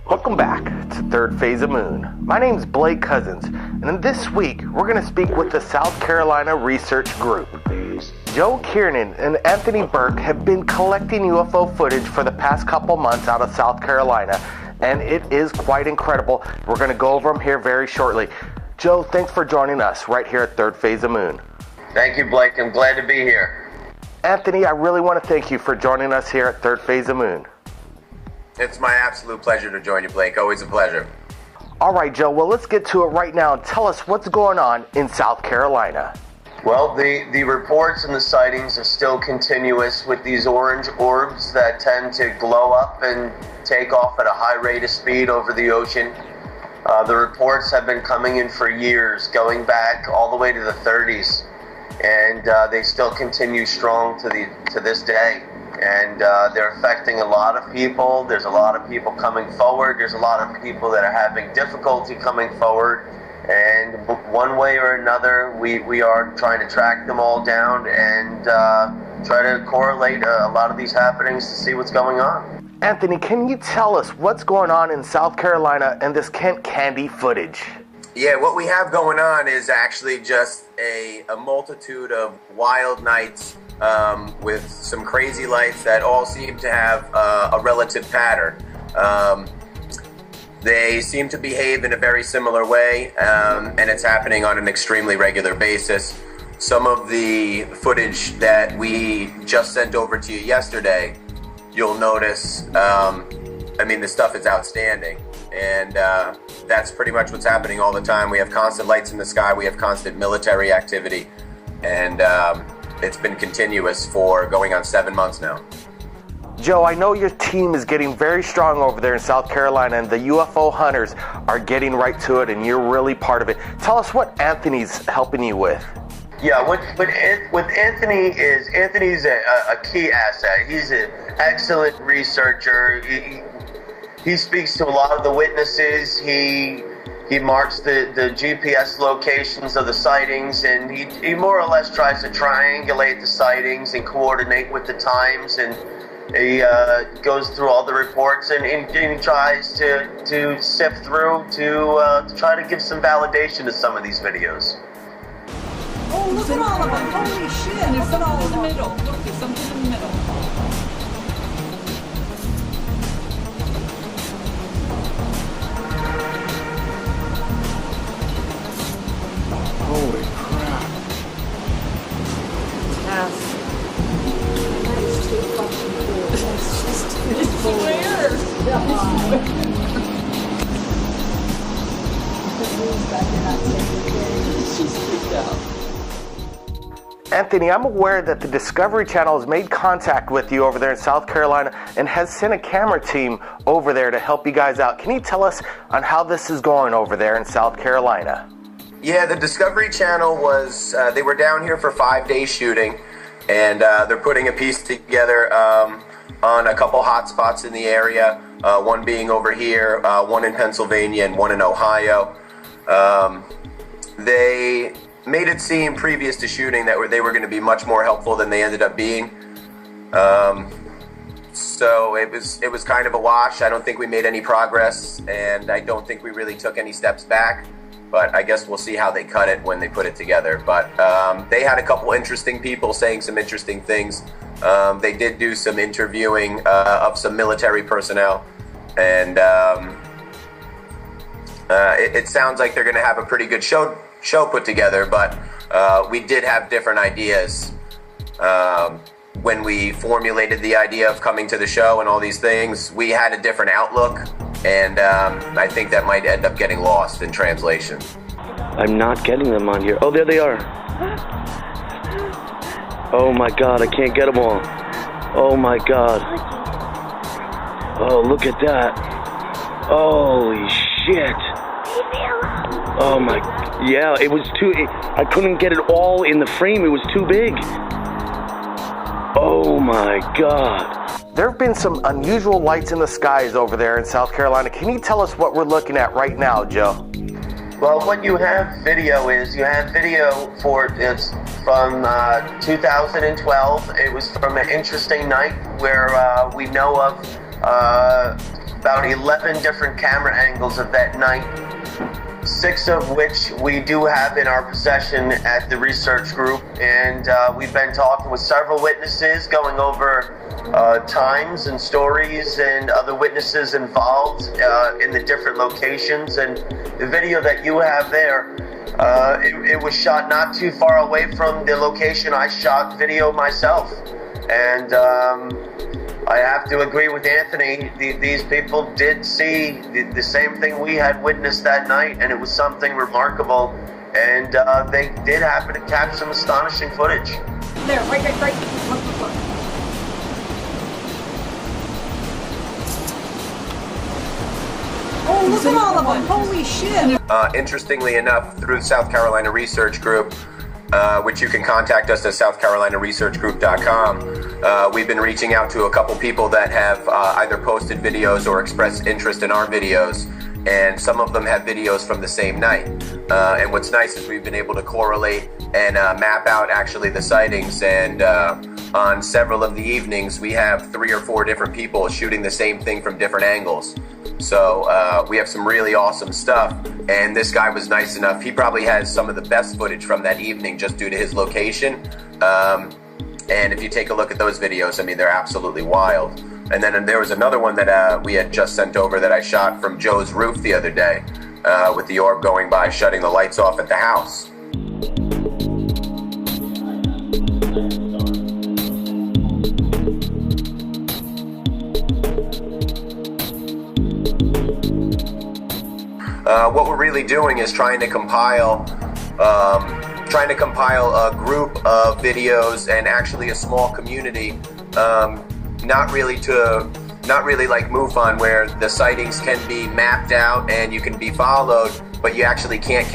Welcome back to Third Phase of Moon. My name's Blake Cousins, and this week we're going to speak with the South Carolina Research Group. Joe Kiernan and Anthony Burke have been collecting UFO footage for the past couple months out of South Carolina, and it is quite incredible. We're going to go over them here very shortly. Joe, thanks for joining us right here at Third Phase of Moon. Thank you, Blake. I'm glad to be here. Anthony, I really want to thank you for joining us here at Third Phase of Moon. It's my absolute pleasure to join you, Blake. Always a pleasure. All right, Joe. Well, let's get to it right now and tell us what's going on in South Carolina. Well, the reports and the sightings are still continuous with these orange orbs that tend to glow up and take off at a high rate of speed over the ocean. The reports have been coming in for years, going back all the way to the 30s, and they still continue strong to this day. And they're affecting a lot of people. There's a lot of people coming forward. There's a lot of people that are having difficulty coming forward. And one way or another, we are trying to track them all down and try to correlate a lot of these happenings to see what's going on. Anthony, can you tell us what's going on in South Carolina and this Kent Candy footage? Yeah, what we have going on is actually just a multitude of wild nights with some crazy lights that all seem to have a relative pattern. They seem to behave in a very similar way, and it's happening on an extremely regular basis. Some of the footage that we just sent over to you yesterday, you'll notice, the stuff is outstanding. And that's pretty much what's happening all the time. We have constant lights in the sky. We have constant military activity. And it's been continuous for going on 7 months now. Joe, I know your team is getting very strong over there in South Carolina, and the UFO hunters are getting right to it, and you're really part of it. Tell us what Anthony's helping you with. Yeah, what Anthony is, Anthony's a key asset. He's an excellent researcher. He speaks to a lot of the witnesses. He marks the GPS locations of the sightings, and he more or less tries to triangulate the sightings and coordinate with the times, and he goes through all the reports and he tries to sift through to try to give some validation to some of these videos. Oh, look at all of them. Holy shit. There's something in the middle. Look, there's something in the middle. Holy crap. Yes. That's too fucking cool. It's just it's weird. She's freaked out. Anthony, I'm aware that the Discovery Channel has made contact with you over there in South Carolina and has sent a camera team over there to help you guys out. Can you tell us on how this is going over there in South Carolina? Yeah, the Discovery Channel they were down here for 5 days shooting, and they're putting a piece together on a couple hot spots in the area, one being over here, one in Pennsylvania, and one in Ohio. They made it seem previous to shooting that they were going to be much more helpful than they ended up being. So it was kind of a wash. I don't think we made any progress, and I don't think we really took any steps back. But I guess we'll see how they cut it when they put it together. But they had a couple interesting people saying some interesting things. They did do some interviewing of some military personnel, and it sounds like they're going to have a pretty good show put together. But we did have different ideas when we formulated the idea of coming to the show and all these things. We had a different outlook, and I think that might end up getting lost in translation. I'm not getting them on here. Oh, there they are. Oh my God, I can't get them all. Oh my God. Oh, look at that. Holy shit. Oh my, yeah, it was I couldn't get it all in the frame. It was too big. Oh my God. There have been some unusual lights in the skies over there in South Carolina. Can you tell us what we're looking at right now, Joe? Well, what you have video is, you have video it's from 2012. It was from an interesting night where we know of about 11 different camera angles of that night, 6 of which we do have in our possession at the research group, and we've been talking with several witnesses, going over times and stories and other witnesses involved in the different locations. And the video that you have there, it was shot not too far away from the location I shot video myself, and I have to agree with Anthony. These people did see the same thing we had witnessed that night, and it was something remarkable. And they did happen to catch some astonishing footage. There, right. Look. Oh, look at all of them! Holy shit! Interestingly enough, through the South Carolina Research Group, which you can contact us at southcarolinaresearchgroup.com. We've been reaching out to a couple people that have either posted videos or expressed interest in our videos, and some of them have videos from the same night. And what's nice is we've been able to correlate and map out actually the sightings, and on several of the evenings we have 3 or 4 different people shooting the same thing from different angles. So we have some really awesome stuff, and this guy was nice enough. He probably has some of the best footage from that evening just due to his location. And if you take a look at those videos, I mean, they're absolutely wild. And then there was another one that we had just sent over that I shot from Joe's roof the other day, with the orb going by, shutting the lights off at the house. What we're really doing is trying to compile a group of videos and actually a small community, not really like MUFON, where the sightings can be mapped out and you can be followed, but you actually can't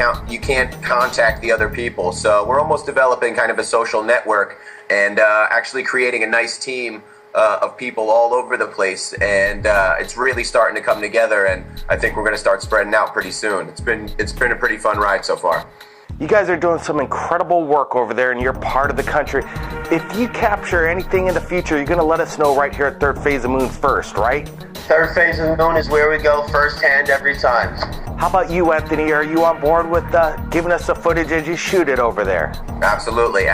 contact the other people. So we're almost developing kind of a social network and actually creating a nice team of people all over the place, and it's really starting to come together, and I think we're going to start spreading out pretty soon. It's been a pretty fun ride so far. You guys are doing some incredible work over there in your part of the country. If you capture anything in the future, you're going to let us know right here at Third Phase of Moon first, right? Third Phase of Moon is where we go firsthand every time. How about you, Anthony? Are you on board with giving us the footage as you shoot it over there? Absolutely.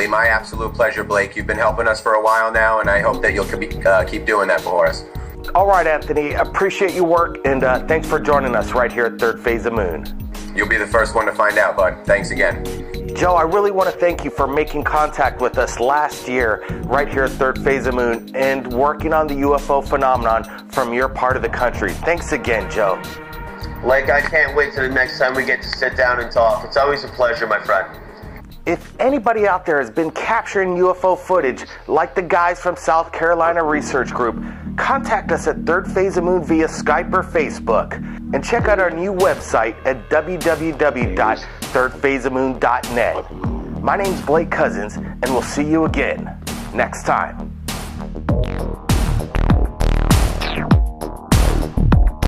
My absolute pleasure, Blake. You've been helping us for a while now, and I hope that you'll keep doing that for us. All right, Anthony. Appreciate your work, and thanks for joining us right here at Third Phase of Moon. You'll be the first one to find out, bud. Thanks again. Joe, I really want to thank you for making contact with us last year right here at Third Phase of Moon and working on the UFO phenomenon from your part of the country. Thanks again, Joe. Blake, I can't wait till the next time we get to sit down and talk. It's always a pleasure, my friend. If anybody out there has been capturing UFO footage like the guys from South Carolina Research Group, contact us at Third Phase of Moon via Skype or Facebook, and check out our new website at www.thirdphaseofmoon.net. My name's Blake Cousins, and we'll see you again next time.